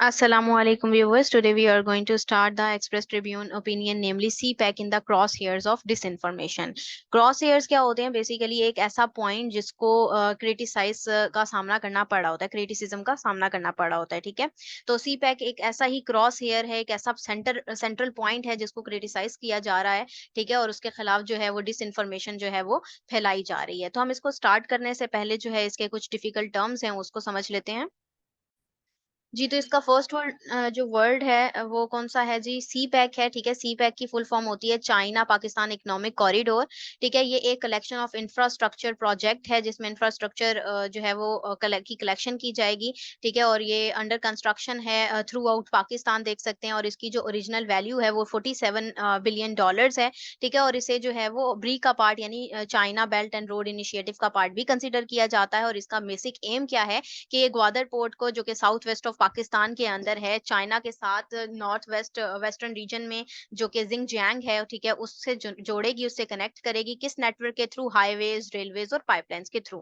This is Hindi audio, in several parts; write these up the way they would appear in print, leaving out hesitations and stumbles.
Assalamualaikum viewers. Today we are going to start the Express Tribune opinion, namely CPEC in the crosshairs of disinformation. Crosshairs क्या होते हैं? बेसिकली एक ऐसा पॉइंट जिसको क्रिटिसाइज का सामना करना पड़ा होता है, क्रिटिसिज्म का सामना करना पड़ा होता है, ठीक है। तो CPEC एक ऐसा ही क्रॉस हेयर है, एक ऐसा सेंट्रल पॉइंट है जिसको क्रिटिसाइज किया जा रहा है, ठीक है। और उसके खिलाफ जो है वो डिसइंफॉर्मेशन जो है वो फैलाई जा रही है। तो हम इसको स्टार्ट करने से पहले जो है इसके कुछ डिफिकल्ट टर्म्स हैं उसको समझ लेते हैं। जी, तो इसका फर्स्ट वर्ड जो वर्ड है वो कौन-सा है जी? सी-पैक है, ठीक है? सी-पैक की फुल फॉर्म होती है चाइना पाकिस्तान इकोनॉमिक कॉरिडोर, ठीक है? ये एक कलेक्शन ऑफ इंफ्रास्ट्रक्चर प्रोजेक्ट है जिसमें इंफ्रास्ट्रक्चर जो है वो कलेक्शन की जाएगी, ठीक है? और ये अंडर कंस्ट्रक्शन है थ्रू आउट पाकिस्तान देख सकते हैं और इसकी जो ओरिजिनल वैल्यू है वो 47 बिलियन डॉलर्स है, ठीक है? और इसे जो है वो ब्री का पार्ट यानी China Belt and Road initiative का पार्ट भी कंसीडर किया जाता है और इसका बेसिक एम क्या है कि ये ग्वादर पोर्ट को जो कि साउथ वेस्ट ऑफ पाकिस्तान के अंदर है, चाइना के साथ नॉर्थ वेस्ट वेस्टर्न रीजन में जो कि जिंगजियांग है, ठीक है, उससे जोड़ेगी, उससे कनेक्ट करेगी किस नेटवर्क के थ्रू? हाईवेज, रेलवेज और पाइपलाइंस के थ्रू।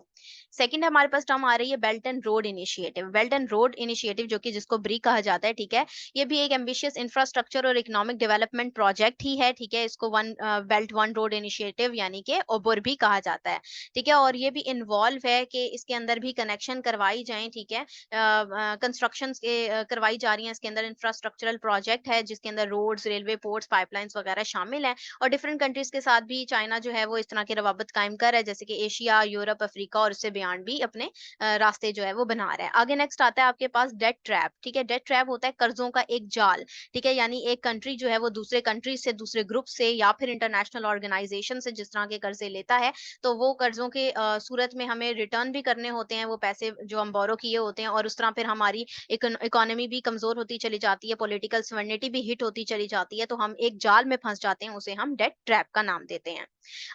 सेकंड हमारे पास टर्म आ रही है belt and Road initiative. Belt and Road initiative जो कि जिसको ब्री कहा जाता है, ठीक है, ये भी एक एम्बिशियस इंफ्रास्ट्रक्चर और इकोनॉमिक डेवलपमेंट प्रोजेक्ट ही है, ठीक है। इसको one belt one road initiative यानी कि ओबोर भी कहा जाता है, ठीक है। और ये भी इन्वॉल्व है कि इसके अंदर भी कनेक्शन करवाई जाएं, ठीक है। कंस्ट्रक्शंस करवाई जा रही हैं इसके अंदर, इंफ्रास्ट्रक्चरल प्रोजेक्ट है जिसके अंदर रोड्स, रेलवे, पोर्ट्स, पाइपलाइंस वगैरह शामिल हैं और डिफरेंट कंट्रीज के साथ भी चाइना जो है वो इस तरह की रवाबत कायम कर रहा है, जैसे कि एशिया, यूरोप, अफ्रीका और उससे बियॉन्ड भी अपने रास्ते जो है वो बना रहा है। आगे नेक्स्ट आता है आपके पास डेट ट्रैप, ठीक है। डेट ट्रैप होता है कर्जों का एक जाल, ठीक है, यानी एक कंट्री जो है वो दूसरे कंट्री से, दूसरे ग्रुप से या फिर इंटरनेशनल ऑर्गेनाइजेशन से जिस तरह के कर्जे लेता है, तो वो कर्ज़ों के सूरत में हमें रिटर्न भी करने होते हैं वो पैसे जो हम बोरो किए होते हैं और उस तरह फिर हमारी इकोनॉमी भी कमज़ोर होती चली जाती है, पॉलिटिकल सॉवरेनिटी भी हिट होती चली जाती है, तो हम एक जाल में फँस जाते हैं, उसे हम डेट ट्रैप का नाम देते हैं।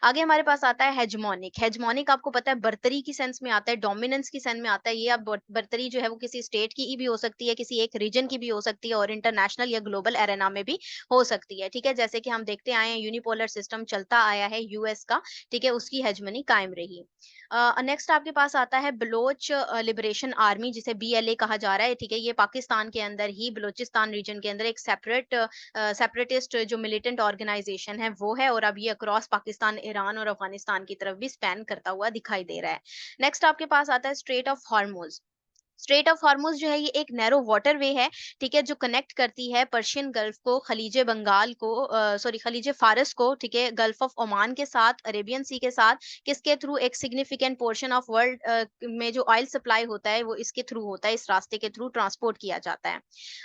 आगे हमारे पास आता है हेजेमोनिक। हेजेमोनिक आपको पता है बर्तरी की सेंस में आता है, डोमिनेंस की सेंस में आता है। ये अब बर्तरी जो है वो किसी स्टेट की भी हो सकती है, किसी एक रीजन की भी हो सकती है और इंटरनेशनल या ग्लोबल एरेना में भी हो सकती है, ठीक है। जैसे कि हम देखते आए हैं यूनिपोलर सिस्टम चलता आया है यूएस का, ठीक है, उसकी हेजमनी कायम रही। नेक्स्ट आपके पास आता है बलोच लिबरेशन आर्मी जिसे बीएलए कहा जा रहा है, ठीक है। ये पाकिस्तान के अंदर ही बलोचिस्तान रीजन के अंदर एक सेपरेटिस्ट जो मिलिटेंट ऑर्गेनाइजेशन है वो है और अब ये अक्रॉस पाकिस्तान, ईरान और अफगानिस्तान की तरफ भी स्पैन करता हुआ दिखाई दे रहा है। नेक्स्ट आपके पास आता है straight of Hormuz. Straight of Hormuz जो है ये एक नैरो वाटरवे है, ठीक है, जो कनेक्ट करती है पर्शियन गल्फ को खलीजे बंगाल को, सॉरी खलीजे फारस को, ठीक है, गल्फ ऑफ ओमान के साथ, अरेबियन सी के साथ, किसके थ्रू? एक सिग्निफिकेंट पोर्शन ऑफ वर्ल्ड में जो ऑयल सप्लाई होता है वो इसके थ्रू होता है, इस रास्ते के थ्रू ट्रांसपोर्ट किया जाता है।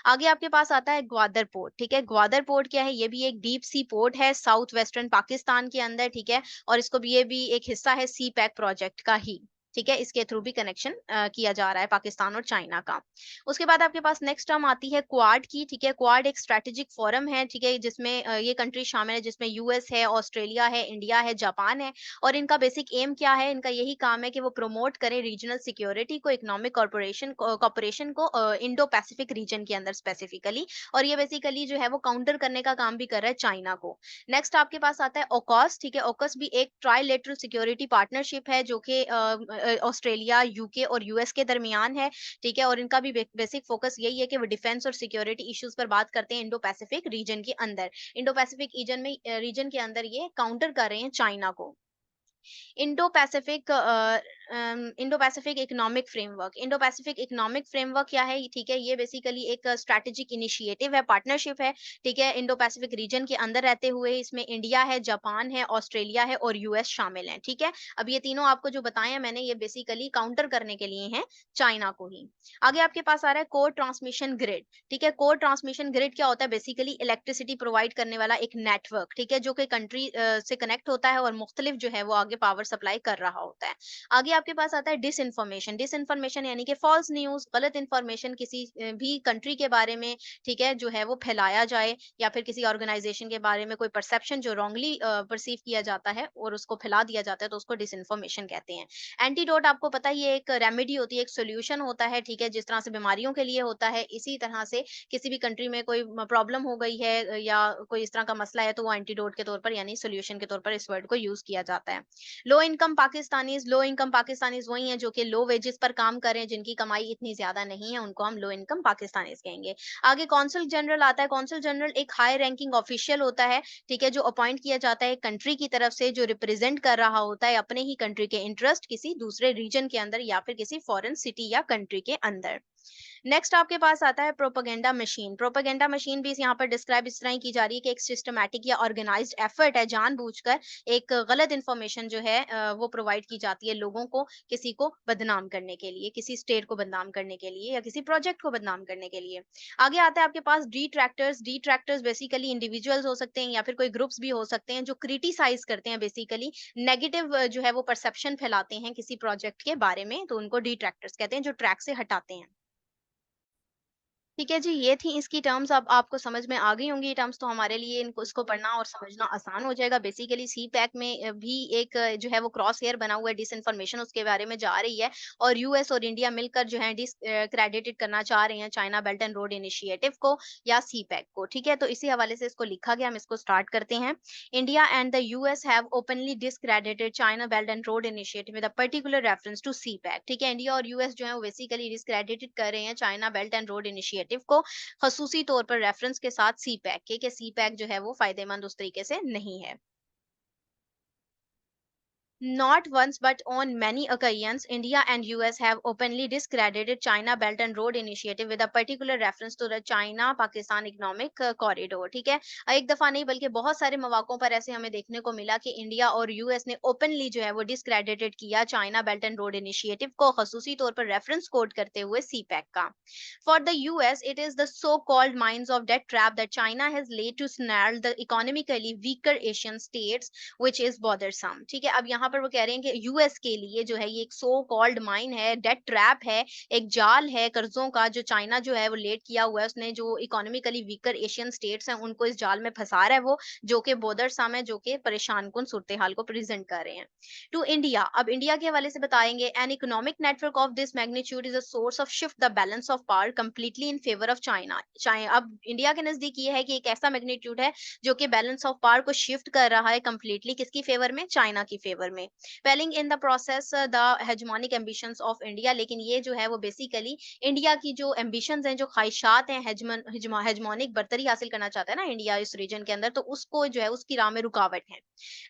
आगे आपके पास आता है ग्वादर पोर्ट, ठीक है। ग्वादर पोर्ट क्या है? ये भी एक डीप सी पोर्ट है साउथ वेस्टर्न पाकिस्तान के अंदर, ठीक है। और इसको भी, ये भी एक हिस्सा है सी पैक प्रोजेक्ट का ही, ठीक है। इसके थ्रू भी कनेक्शन किया जा रहा है पाकिस्तान और चाइना का। उसके बाद आपके पास नेक्स्ट टर्म आती है क्वाड की, ठीक है। क्वाड एक स्ट्रेटेजिक फोरम है, ठीक है, जिसमें ये कंट्री शामिल है, जिसमें यूएस है, ऑस्ट्रेलिया है, इंडिया है, जापान है। और इनका बेसिक एम क्या है? इनका यही काम है कि वो प्रमोट करें रीजनल सिक्योरिटी को, इकोनॉमिक कॉर्पोरेशन को इंडो पैसिफिक रीजन के अंदर स्पेसिफिकली। और ये बेसिकली जो है वो काउंटर करने का काम भी कर रहा है चाइना को। नेक्स्ट आपके पास आता है ओकॉस, ठीक है। ओकस भी एक ट्राइलेटरल सिक्योरिटी पार्टनरशिप है जो कि ऑस्ट्रेलिया, यूके और यूएस के दरमियान है, ठीक है। और इनका भी बेसिक फोकस यही है कि वो डिफेंस और सिक्योरिटी इश्यूज पर बात करते हैं इंडो पैसिफिक रीजन के अंदर। इंडो पैसिफिक रीजन के अंदर ये काउंटर कर रहे हैं चाइना को। Indo Pacific economic framework. Indo Pacific economic framework क्या है? ठीक है, ये बेसिकली एक स्ट्रैटेजिक इनिशिएटिव है, पार्टनरशिप है, ठीक है, इंडो पैसिफिक रीजन के अंदर रहते हुए। इसमें इंडिया है, जापान है, ऑस्ट्रेलिया है और यूएस शामिल हैं, ठीक है। अब ये तीनों आपको जो बताए हैं मैंने, ये बेसिकली काउंटर करने के लिए हैं चाइना को ही। आगे आपके पास आ रहा है कोर ट्रांसमिशन ग्रिड, ठीक है। कोर ट्रांसमिशन ग्रिड क्या होता है? बेसिकली इलेक्ट्रिसिटी प्रोवाइड करने वाला एक नेटवर्क, ठीक है, जो कि कंट्री से कनेक्ट होता है और मुख्तलिफ जो है वो आगे पावर सप्लाई कर रहा होता है। आगे आपके पास आता है डिसइंफॉर्मेशन। डिसइंफॉर्मेशन यानी कि फॉल्स न्यूज़, गलत इन्फॉर्मेशन किसी भी कंट्री के बारे में, ठीक है, जो है वो फैलाया जाए या फिर किसी ऑर्गेनाइजेशन के बारे में कोई परसेप्शन जो रॉन्गली परसीव किया जाता है और उसको फैला दिया जाता है, तो उसको डिसइंफॉर्मेशन कहते हैं। एंटीडोट आपको पता है ये एक रेमेडी होती है, एक सॉल्यूशन होता है, ठीक है, जिस तरह से बीमारियों के लिए होता है, इसी तरह से किसी भी कंट्री में कोई प्रॉब्लम हो गई है या कोई इस तरह का मसला है, तो वो एंटीडोट के तौर पर यानी सॉल्यूशन के तौर पर इस वर्ड को यूज किया जाता है। लो इनकम पाकिस्तानीज़ वही हैं जो कि लो वेजेस पर काम कर रहे हैं, जिनकी कमाई इतनी ज़्यादा नहीं है, उनको हम लो इनकम पाकिस्तानीज़ कहेंगे। आगे कॉन्सल जनरल आता है। कॉन्सल जनरल एक हाई रैंकिंग ऑफिशियल होता है, ठीक है, जो अपॉइंट किया जाता है कंट्री की तरफ से, जो रिप्रेजेंट कर रहा होता है अपने ही कंट्री के इंटरेस्ट किसी दूसरे रीजन के अंदर या फिर किसी फॉरेन सिटी या कंट्री के अंदर। नेक्स्ट आपके पास आता है प्रोपेगेंडा मशीन। प्रोपेगेंडा मशीन भी यहाँ पर डिस्क्राइब इस तरह ही की जा रही है कि एक सिस्टमैटिक या ऑर्गेनाइज्ड एफर्ट है, जानबूझकर एक गलत इंफॉर्मेशन जो है वो प्रोवाइड की जाती है लोगों को, किसी को बदनाम करने के लिए, किसी स्टेट को बदनाम करने के लिए या किसी प्रोजेक्ट को बदनाम करने के लिए। आगे आता है आपके पास डिट्रैक्टर्स। डिट्रैक्टर्स बेसिकली इंडिविजुअल्स हो सकते हैं या फिर कोई ग्रुप्स भी हो सकते हैं जो क्रिटिसाइज करते हैं, बेसिकली नेगेटिव जो है वो परसेप्शन फैलाते हैं किसी प्रोजेक्ट के बारे में, तो उनको डिट्रैक्टर्स कहते हैं, जो ट्रैक से हटाते हैं। ठीक है जी, ये थी इसकी टर्म्स। अब आपको समझ में आ गई होंगी ये टर्म्स, तो हमारे लिए इनको इसको पढ़ना और समझना आसान हो जाएगा। बेसिकली सीपैक में भी एक जो है वो क्रॉस हेयर बना हुआ है, डिसइन्फॉर्मेशन उसके बारे में जा रही है, और यूएस और इंडिया मिलकर जो है डिसक्रेडिटेड करना चाह रहे हैं China Belt and Road initiative को या सीपैक को। ठीक है, तो इसी हवाले से इसको लिखा गया, हम इसको स्टार्ट करते हैं। India and the US have openly discredited China Belt and Road Initiative with a particular reference to CPEC. ठीक है, इंडिया और यूएस जो है वो बेसिकली डिसक्रेडिटेड कर रहे हैं China Belt and Road initiative को, खसूसी तौर पर रेफरेंस के साथ सीपैक के, सीपैक जो है वो फायदेमंद उस तरीके से नहीं है। Not once, but on many occasions, India and US have openly discredited China Belt and Road Initiative with a particular reference to the China-Pakistan Economic Corridor। ठीक है, एक दफा नहीं बल्कि बहुत सारे मौकों पर ऐसे हमें देखने को मिला कि इंडिया और यूएस ने ओपनली जो है वो डिसक्रेडिटेड किया China Belt and Road initiative को, खसूसी तौर पर रेफरेंस कोट करते हुए सीपैक का। For the US, it is the so-called mines of debt trap that China has laid to snare the economically weaker Asian states, which is bothersome। ठीक है, अब यहाँ पर वो कह रहे हैं कि यूएस के लिए जो है ये एक सो कॉल्ड माइन है, डेट ट्रैप है, एक जाल है कर्जों का जो चाइना जो है वो लेट किया हुआ है, उसने जो इकोनॉमिकली वीकर एशियन स्टेट्स हैं उनको इस जाल में फंसा रहा है वो, जो कि बोदरसम है, जो कि परेशान कुन सूरत हाल को प्रेजेंट कर रहे हैं। टू इंडिया, अब इंडिया के हवाले से बताएंगे, an economic network of this magnitude is a source of shift the balance of power completely in favour of China. अब इंडिया के नजदीक ये है कि एक ऐसा मैग्नीट्यूड है जो कि बैलेंस ऑफ पावर को शिफ्ट कर रहा है कंप्लीटली किसकी फेवर में, चाइना की फेवर में। Failing in the process the hegemonic ambitions of India, लेकिन ये जो है वो बेसिकली इंडिया की जो एम्बिशंस हैं, जो ख्वाहिशात हैं, हेजमोनिक बर्तरी हासिल करना चाहता है ना इंडिया इस रीजन के अंदर, तो उसको जो है उसकी राह में रुकावट है।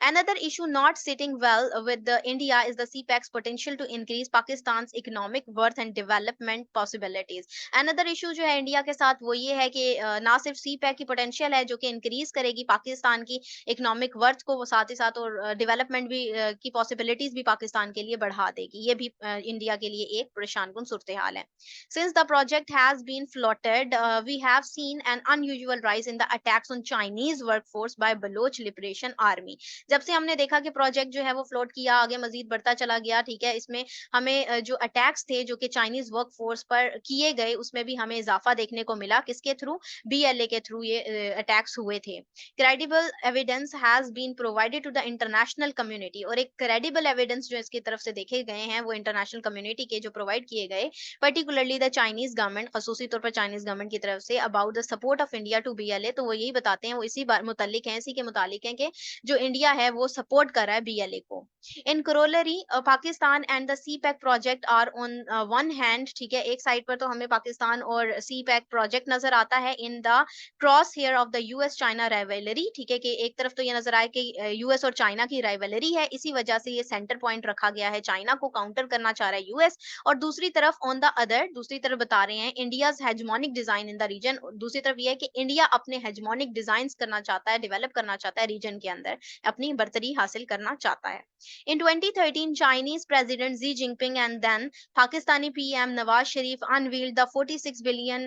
Another issue not sitting well with the India is the CPEC's potential to increase Pakistan's economic worth and development possibilities. Another issue जो है इंडिया के साथ वो ये है कि ना सिर्फ सीपैक की पोटेंशियल है जो कि इंक्रीज करेगी पाकिस्तान की इकोनॉमिक वर्थ को, वो साथ ही साथ और डेवलपमेंट भी की पॉसिबिलिटीज भी पाकिस्तान के लिए बढ़ा देगी, ये भी इंडिया के लिए एक परेशान कुन सूरत हाल है। Since the project has been floated, we have seen an unusual rise in the attacks on Chinese workforce by Baloch Liberation Army। जब से हमने देखा कि प्रोजेक्ट जो है वो फ्लोट किया, आगे मजीद बढ़ता चला गया, ठीक है, इसमें हमें जो अटैक्स थे जो कि चाइनीज वर्क फोर्स पर किए गए, उसमें भी हमें इजाफा देखने को मिला, किसके थ्रू, बीएलए के थ्रू ये अटैक्स हुए थे। Credible evidence has been provided to the international community, और एक क्रेडिबल एविडेंस जो इसकी तरफ से देखे गए हैं वो इंटरनेशनल कम्युनिटी के जो प्रोवाइड किए गए, पर्टिकुलरली द चाइनीज गवर्नमेंट, खसूसी तौर पर चाइनीज गवर्नमेंट की तरफ से, about the support of India to BLA, तो वो यही बताते हैं, वो इसी मुतल्लिक हैं, इसी के मुतालिक हैं कि जो इंडिया है वो सपोर्ट कर रहा है बीएलए को। In corollary Pakistan and the CPEC project are on one hand, ठीक है, एक साइड पर तो हमें पाकिस्तान और सी पैक प्रोजेक्ट नजर आता है in the cross hair of the US China rivalry, ठीक है, कि एक तरफ तो ये नजर आए कि यूएस और चाइना की राइवलरी है, इसी वजह से ये सेंटर पॉइंट रखा गया है, चाइना को काउंटर करना चाह रहा है यूएस, और दूसरी तरफ ऑन द अदर, दूसरी तरफ बता रहे हैं India's hegemonic design in the region, दूसरी तरफ ये है कि इंडिया अपने हेजमोनिक डिजाइन करना चाहता है, डेवलप करना चाहता है रीजन के अंदर, अपनी बर्तरी हासिल करना चाहता है। In 2013, Chinese President Xi Jinping and then Pakistani PM Nawaz Sharif unveiled the $46 billion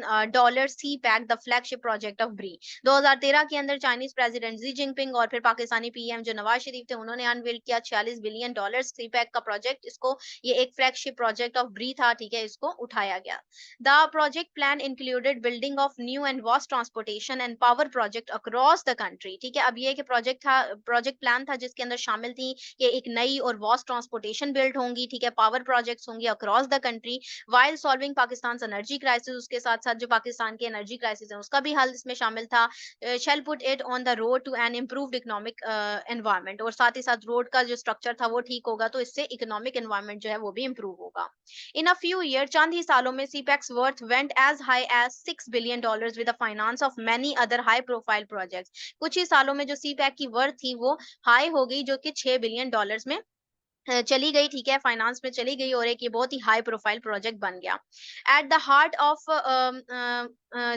CPEC, the flagship project of BRI। 2013 के अंदर चाइनीज प्रेसिडेंट जी जिनपिंग और फिर पाकिस्तानी पीएम जो नवाज शरीफ थे, उन्होंने अनवील किया $46 बिलियन सीपैक का प्रोजेक्ट, इसको ये एक फ्लैगशिप प्रोजेक्ट ऑफ ब्री था, ठीक है, इसको उठाया गया। The project plan included building of new and vast transportation and power project across the country, ठीक है, अब ये कि प्रोजेक्ट प्लान था जिसके अंदर शामिल थी कि एक नई और वास्ट ट्रांसपोर्टेशन बिल्ड होंगी, ठीक है, पावर प्रोजेक्ट्स होंगे across the country, while solving Pakistan energy crisis, उसके साथ साथ जो पाकिस्तान की एनर्जी क्राइसिस है उसका भी हल इसमें शामिल था। She'll put it on the road to an improved economic environment, और साथ ही साथ रोड का जो स्ट्रक्चर था वो ठीक होगा, तो इससे इकोनॉमिक एनवायरनमेंट जो है वो भी इम्प्रूव होगा। इन अ फ्यू ईयर, चंद ही सालों में CPEC's worth went as high as $6 billion with the finance of many other high profile projects. कुछ ही सालों में जो सीपैक की वर्थ थी वो हाई हो गई, जो कि $6 बिलियन में चली गई, ठीक है, फाइनेंस में चली गई और एक ये बहुत ही हाई प्रोफाइल प्रोजेक्ट बन गया। At the heart of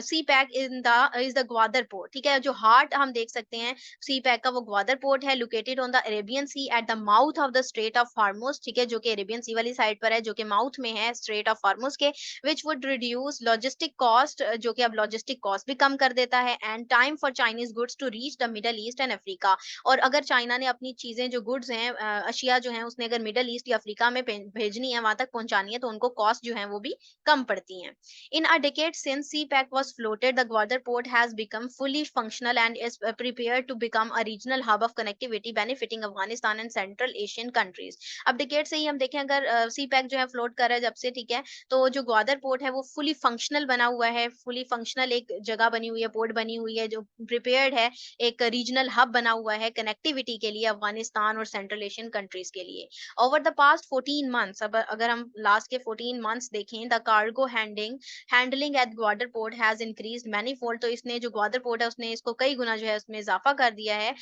CPEC in the is the Gwadar port, ठीक है, जो हार्ट हम देख सकते हैं सीपैक का वो ग्वादर पोर्ट है, located on the Arabian Sea at the mouth of the Strait of Hormuz, ठीक है, जो कि अरेबियन सी वाली साइड पर है, जो कि माउथ में है स्ट्रेट ऑफ हार्मोस के, which would reduce logistic cost, जो कि अब लॉजिस्टिक कॉस्ट भी कम कर देता है, and time for Chinese goods to reach the Middle East and Africa. और अगर चाइना ने अपनी चीजें जो गुड्स हैं, अशिया जो हैं, उसने अगर मिडल ईस्ट या अफ्रीका में भेजनी है, वहां तक पहुंचानी है, तो उनको कॉस्ट जो है वो भी कम पड़ती हैं। इन अ decade since CPEC was floated, the Gwadar port has become fully functional and is prepared to become a regional hub of connectivity benefiting Afghanistan and Central Asian countries. अब डिकेड से ही हम देखें, अगर सीपैक जो है फ्लोट कर रहा है जब से, ठीक है, तो जो ग्वादर पोर्ट है वो फुली फंक्शनल बना हुआ है, फुली फंक्शनल एक जगह बनी हुई है, पोर्ट बनी हुई है, जो प्रिपेयर्ड है, एक रीजनल हब बना हुआ है कनेक्टिविटी के लिए अफगानिस्तान और सेंट्रल एशियन कंट्रीज के लिए। ओवर द पास्ट 14 months, अब अगर हम लास्ट के 14 मंथ्स देखें, the cargo handling at Gwadar port has increased manifold, तो इसने जो ग्वादर पोर्ट है उसने इसको कई गुना जो है उसमें इजाफा कर दिया है,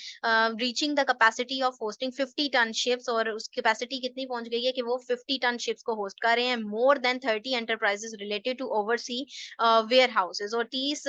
reaching the capacity of hosting 50 ton ships, और उस कैपेसिटी कितनी पहुंच गई है कि वो 50 टन शिप्स को होस्ट कर रहे हैं। More than 30 enterprises related to oversea warehouses, और 30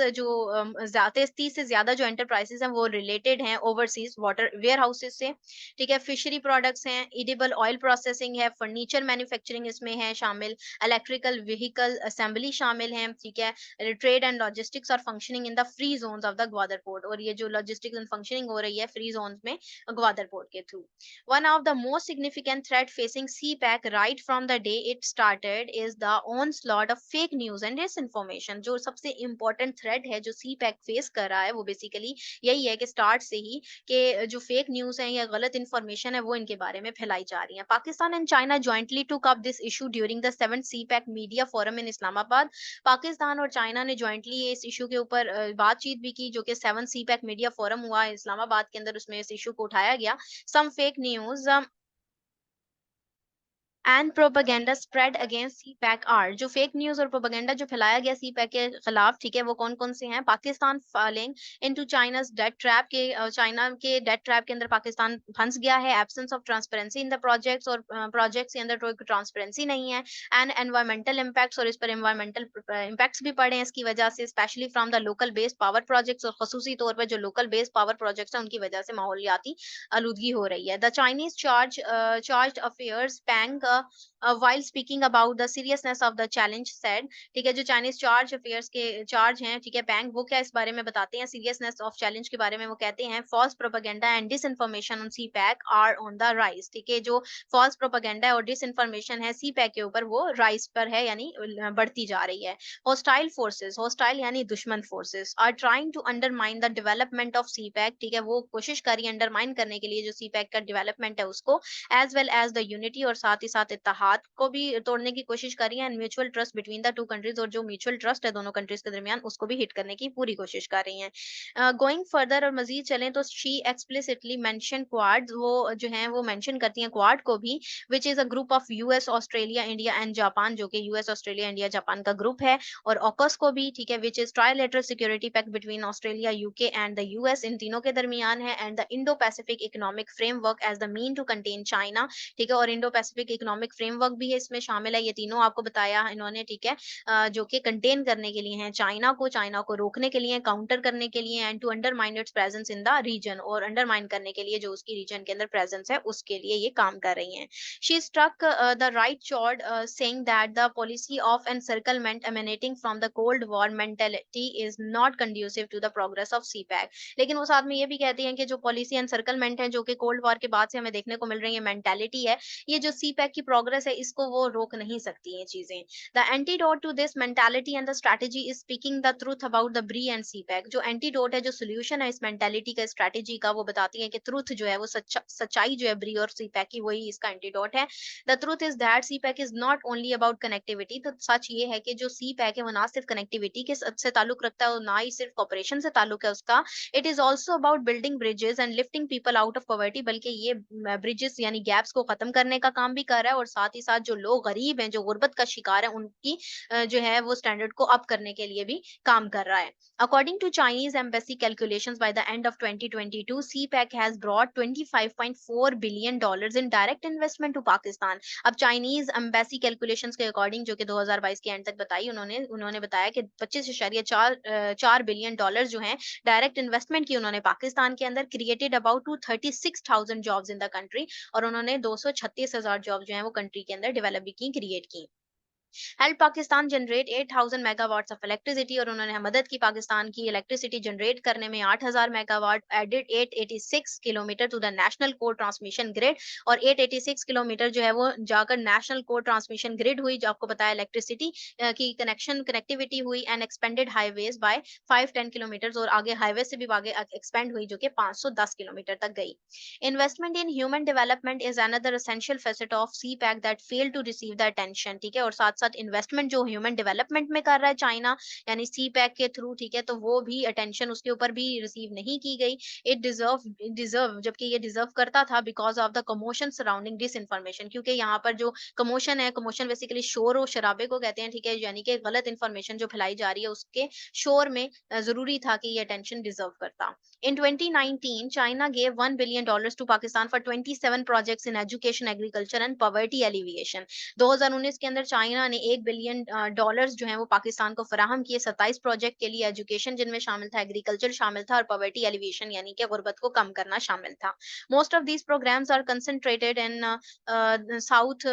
से ज्यादा जो एंटरप्राइजेस हैं वो रिलेटेड हैं ओवरसीज वाटर वेयर हाउसेज से, ठीक है। फिशरी प्रोडक्ट्स हैं, एडिबल ऑयल प्रोसेसिंग है, फर्नीचर मैन्युफैक्चरिंग इसमें है शामिल, इलेक्ट्रिकल व्हीकल असेंबली शामिल है, ठीक है। Trade and logistics are functioning in the free zones of the Gwadar port, और ये जो लॉजिस्टिक्स एंड फंक्शनिंग हो रही है फ्री जोन्स में ग्वादर पोर्ट के through. One of the most significant threat facing CPEC right from the day it started is the onslaught of fake news and disinformation। जो सबसे important threat है जो CPEC फेस कर रहा है वो बेसिकली यही है कि स्टार्ट से ही कि जो फेक न्यूज़ है या गलत इन्फॉर्मेशन है वो इनके बारे में फैलाई जा रही है। पाकिस्तान एंड चाइना जॉइंटली टूक up this issue during the 7th CPEC media forum in Islamabad. Pakistan और चाइना ने जॉइंटली इस इशू के ऊपर बातचीत भी की, जो कि 7th सीपैक मीडिया फोरम हुआ इस्लामाबाद के अंदर, उसमें इस इशू को उठाया गया। Some fake news and propaganda spread against CPEC are, जो फेक न्यूज और प्रोपेगेंडा जो फैलाया गया सीपैक के खिलाफ, ठीक है, वो कौन कौन से हैं? Pakistan falling into China's debt trap, के चाइना के डेट ट्रैप के अंदर पाकिस्तान फंस गया है। Absence of transparency in the projects, और प्रोजेक्ट्स के अंदर कोई ट्रांसपेरेंसी नहीं है। एंड एनवायरमेंटल इम्पैक्ट्स, और इस पर एनवायरमेंटल इम्पैक्ट्स भी पड़े हैं इसकी वजह से, specially from the local based power projects, और खसूसी तौर पर जो लोकल बेस्ड पावर प्रोजेक्ट्स हैं उनकी वजह से माहौलियाती आलूदगी हो रही है। The Chinese charge affairs Pang while speaking about the seriousness of the challenge said, ठीक है, जो चाइनीज चार्ज अफेयर्स के चार्ज हैं, ठीक है, बैंक, वो क्या इस बारे में बताते हैं, सीरियसनेस ऑफ चैलेंज के बारे में वो कहते हैं, false propaganda and disinformation on CPEC are on the rise, ठीक है, जो फॉल्स प्रोपेगेंडा और डिसइंफॉर्मेशन है सीपैक के ऊपर वो राइज पर है, यानी बढ़ती जा रही है। हॉस्टाइल यानी दुश्मन forces are trying to undermine the development of CPEC, ठीक है, वो कोशिश करी अंडरमाइन करने के लिए जो सीपैक का डेवलपमेंट है उसको, as well as the unity, और साथ ही साथ इत्तेहाद को भी तोड़ने की कोशिश करी है, and mutual trust between the two countries, और जो म्यूचुअल ट्रस्ट है दोनों कंट्रीज के दरमियान उसको भी हिट करने की पूरी कोशिश कर रही हैं। गोइंग फर्दर, और मजीद चलें तो शी एक्सप्लिसिटली मेंशन क्वाड, वो जो है वो मेंशन करती हैं क्वाड को भी, which is a group of US Australia India and Japan, जो कि यूएस ऑस्ट्रेलिया इंडिया जापान का ग्रुप है, और ऑकस को भी, ठीक है, which is trilateral security pact between Australia UK and the US, इन तीनों के दरमियान है, and the Indo Pacific economic framework as the mean to contain China, ठीक है, और इंडो पैसिफिक इकोनॉमिक फ्रेमवर्क भी है इसमें शामिल है। ये तीनों आपको बताया इन्होंने, ठीक है, जो कि कंटेन करने के लिए हैं चाइना को रोकने के लिए, काउंटर करने के लिए, and to undermine its presence in the region, और अंडरमाइन करने के लिए जो उसकी रीजन के अंदर प्रेजेंस है उसके लिए ये काम कर रही हैं। She struck the right chord saying that the policy of encirclement emanating from the cold war mentality is not conducive to the progress of CPEC। लेकिन वो साथ में ये भी कहती हैं कि जो पॉलिसी एनसर्कलमेंट है जो कि कोल्ड वॉर के बाद से हमें देखने को मिल रही है मेंटालिटी है, ये जो सीपैक की प्रोग्रेस है इसको वो रोक नहीं सकती ये चीजें। The antidote to this mentality and the strategy is speaking the truth about the BRI and CPEC. जो एंटीडोट है, जो सोल्यूशन है इस मेंटालिटी का, स्ट्रैटेजी का, वो बताती है कि ट्रूथ जो है वो सच्चाई जो है ब्री और सीपैक की, वही इसका एंटीडोट है। The truth is that CPEC is not only about connectivity. तो सच ये है कि जो सीपैक है वो ना सिर्फ कनेक्टिविटी के से ताल्लुक रखता है और ना ही सिर्फ कॉपरेशन से ताल्लुक है उसका। It is also about building bridges and lifting people out of poverty. बल्कि ये ब्रिजेस यानी गैप्स को खत्म करने का काम भी कर रहा है और साथ ही साथ जो लोग गरीब हैं, जो गुर्बत का शिकार है, उनकी जो है वो स्टैंडर्ड को अप करने के लिए भी काम कर रहा है। According to Chinese embassy calculations, by the end of 2022, CPEC has brought $25.4 billion in direct investment to Pakistan. अब चाइनीज एम्बेसी कैलकुलेशंस के अकॉर्डिंग, जो कि 2022 के एंड तक बताई उन्होंने उन्होंने बताया कि 25.4 बिलियन डॉलर जो हैं डायरेक्ट इन्वेस्टमेंट की उन्होंने पाकिस्तान के अंदर, created about 236,000 jobs in the country, और उन्होंने 236,000 जॉब जो है वो कंट्री के अंदर डेवलप भी की, क्रिएट की। Help Pakistan generate 8,000 megawatts of electricity, और उन्होंने मदद की पाकिस्तान की इलेक्ट्रिसिटी जनरेट करने में 8,000 megawatt. Added 886 kilometre to the national core transmission grid, और 886 किलोमीटर जो है वो जाकर नेशनल कोर ट्रांसमिशन ग्रिड हुई, जो आपको पता है इलेक्ट्रिसिटी की कनेक्टिविटी हुई। And expanded highways by 510 kilometre, और आगे हाईवे से भी आगे एक्सपेंड हुई, जो कि 510 किलोमीटर तक गई। Investment in human development is another essential facet of CPEC that fail to receive the attention. ठीक है, और साथ साथ इन्वेस्टमेंट जो ह्यूमन डेवलपमेंट में कर रहा है चाइना, यानी सीपैक के थ्रू, ठीक है, तो वो भी अटेंशन उसके ऊपर भी रिसीव नहीं की गई। इट डिजर्व, जबकि ये डिजर्व करता था, because of the commotion surrounding disinformation. क्योंकि यहाँ पर जो कमोशन है, कमोशन बेसिकली शोर और शराबे को कहते हैं, ठीक है, यानी कि गलत इन्फॉर्मेशन जो फैलाई जा रही है उसके शोर में जरूरी था कि ये अटेंशन डिजर्व करता। In 2019, China gave $1 billion to Pakistan for 27 projects in education, agriculture and poverty alleviation. 2019 के अंदर चाइना ने $1 बिलियन जो है वो पाकिस्तान को फराहम किए 27 प्रोजेक्ट के लिए, एजुकेशन जिनमें शामिल था, एग्रीकल्चर शामिल था, और पॉवर्टी एलिवेशन यानी कि गुर्बत को कम करना शामिल था। Most of these programmes are concentrated in south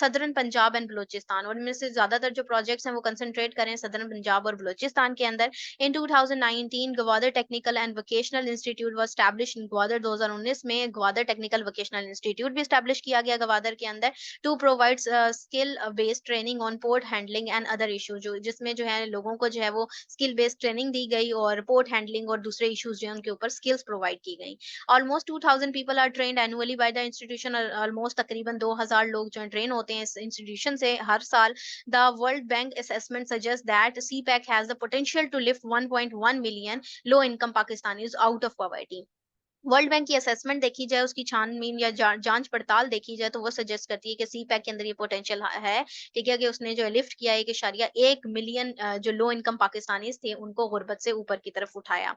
southern Punjab and Balochistan, और इनमें से ज्यादातर जो प्रोजेक्ट्स हैं वो कंसंट्रेट करें सदर्न पंजाब और बलोचिस्तान के अंदर। In 2019, Gwadar Technical and Vocational Institute was established in Gwadar। 2019 में ग्वादर टेक्निकल वोकेशनल इंस्टीट्यूट भी एस्टैब्लिश किया गया ग्वादर के अंदर, to provide skill based training on port handling and other issue, जो जिसमें जो है लोगों को जो है वो स्किल बेस्ड ट्रेनिंग दी गई, और पोर्ट हैंडलिंग और दूसरे इश्यूज जो है उनके ऊपर स्किल्स प्रोवाइड की गई। Almost 2000 people are trained annually by the institution. Almost तकरीबन 2000 लोग जो ट्रेन होते हैं इस इंस्टीट्यूशन से हर साल। The World Bank assessment suggests that CPEC has the potential to lift 1.1 million low-income Pakistanis out of poverty। World bank की असेसमेंट देखी जाए, उसकी छानबीन या जांच पड़ताल देखी जाए, तो वो सजेस्ट करती है कि सीपैक के अंदर ये पोटेंशियल है, ठीक है, कि उसने जो लिफ्ट किया है कि शारिया 1 मिलियन जो लो इनकम पाकिस्तानीज थे उनको गुर्बत से ऊपर की तरफ उठाया।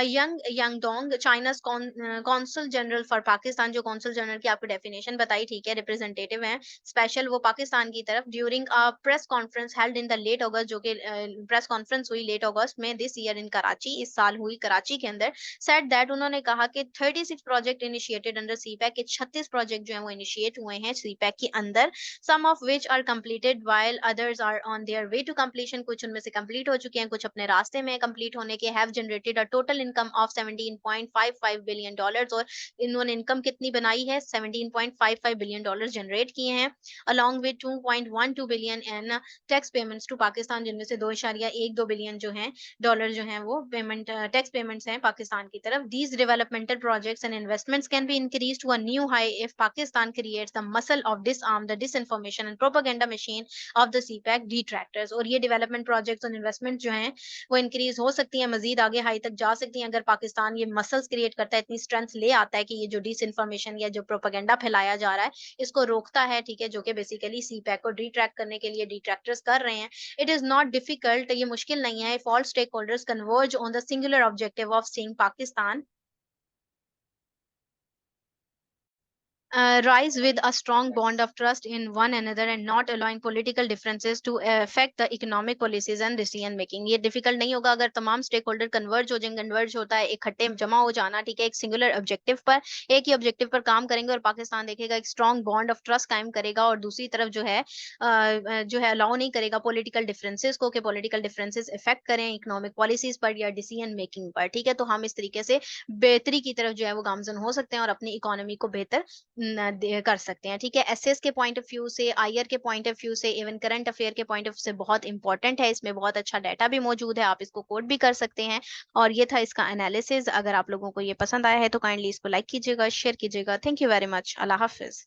Yang Yangdong, China's consul general for Pakistan, जो कौंसल जनरल की आपको डेफिनेशन बताई, ठीक है, रिप्रेजेंटेटिव है स्पेशल वो पाकिस्तान की तरफ, during a press conference held in the late August, जो कि प्रेस कॉन्फ्रेंस हुई लेट अगस्त में दिस ईयर इन कराची, इस साल हुई कराची के अंदर। सेड दैट, उन्होंने कहा कि 36 प्रोजेक्ट इनिशिएटेड अंडर सीपैक के 36 प्रोजेक्ट जो हैं वो इनिशिएट हुए हैं सीपैक के अंदर, some of which are completed while others are on their way to completion. कुछ उनमें से कंप्लीट हो चुके हैं, कुछ अपने रास्ते में कंप्लीट होने के। Have generated a total income of 17.55 billion dollars, और इन्होंने इनकम कितनी बनाई है, 17.55 बिलियन डॉलर्स जनरेट किए हैं, along with 2.12 billion in tax payments to Pakistan, जिनमें से 2.12 बिलियन जो हैं डॉलर जो हैं वो पेमेंट टैक्स पेमेंट्स हैं पाकिस्तान की तरफ। These developmental projects and investments can be increased to a new high if Pakistan creates the muscle of disarm the disinformation and propaganda machine of the CPEC detractors। और ये development projects और investment जो हैं वो increase हो सकती हैं, मजीद आगे हाई तक जा सकती हैं, अगर पाकिस्तान ये muscles create करता है, इतनी strength ले आता है कि ये जो disinformation या जो propaganda फैलाया जा रहा है इसको रोकता है, ठीक है, जो कि बेसिकली CPEC को डिट्रैक्ट करने के लिए detractors कर रहे हैं। It is not difficult, ये मुश्किल नहीं है, if all stakeholders converge on the singular objective of seeing Pakistan rise with a strong bond of trust in one another and not allowing political differences to affect the economic policies and decision making। ये डिफिकल्ट नहीं होगा अगर तमाम स्टेक होल्डर कन्वर्ज हो जाएंगे। कन्वर्ज होता है इकट्ठे जमा हो जाना, ठीक है, एक सिंगुलर ऑब्जेक्टिव पर, एक ही ऑब्जेक्टिव पर काम करेंगे, और पाकिस्तान देखेगा एक स्ट्रॉन्ग बॉन्ड ऑफ ट्रस्ट कायम करेगा, और दूसरी तरफ जो है अलाउ नहीं करेगा पॉलिटिकल डिफरेंसेस को, कि पॉलिटिकल डिफरेंसेस इफेक्ट करें इकोनॉमिक पॉलिसीज पर या डिसीजन मेकिंग पर, ठीक है। तो हम इस तरीके से बेहतरी की तरफ जो है वो गामजन हो सकते हैं और अपनी इकोनॉमी को बेहतर कर सकते हैं। ठीक है, एसएस के पॉइंट ऑफ व्यू से, आईआर के पॉइंट ऑफ व्यू से, इवन करंट अफेयर के पॉइंट ऑफ व्यू से बहुत इंपॉर्टेंट है। इसमें बहुत अच्छा डाटा भी मौजूद है, आप इसको कोड भी कर सकते हैं। और ये था इसका एनालिसिस। अगर आप लोगों को ये पसंद आया है तो काइंडली इसको लाइक कीजिएगा, शेयर कीजिएगा। Thank you very much. Allah Hafiz.